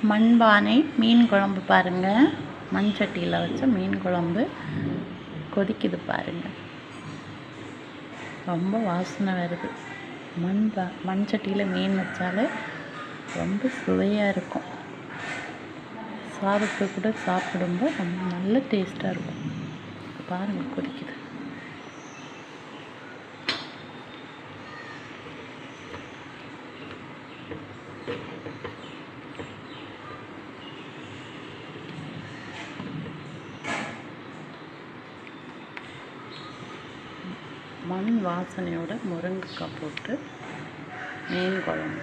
மண்பானை மீன் குழம்பு பாருங்கள். மண் சட்டியில் வச்ச மீன் குழம்பு கொதிக்குது பாருங்கள். ரொம்ப வாசனை வருது. மண் சட்டியில் மீன் வச்சாலே ரொம்ப சுவையாக இருக்கும். சாதத்தை கூட சாப்பிடும்போது ரொம்ப நல்ல டேஸ்ட்டாக இருக்கும். பாருங்கள் கொதிக்குது. மண் வாசனையோட முருங்கைக்காய் போட்டு மீன் குழம்பு.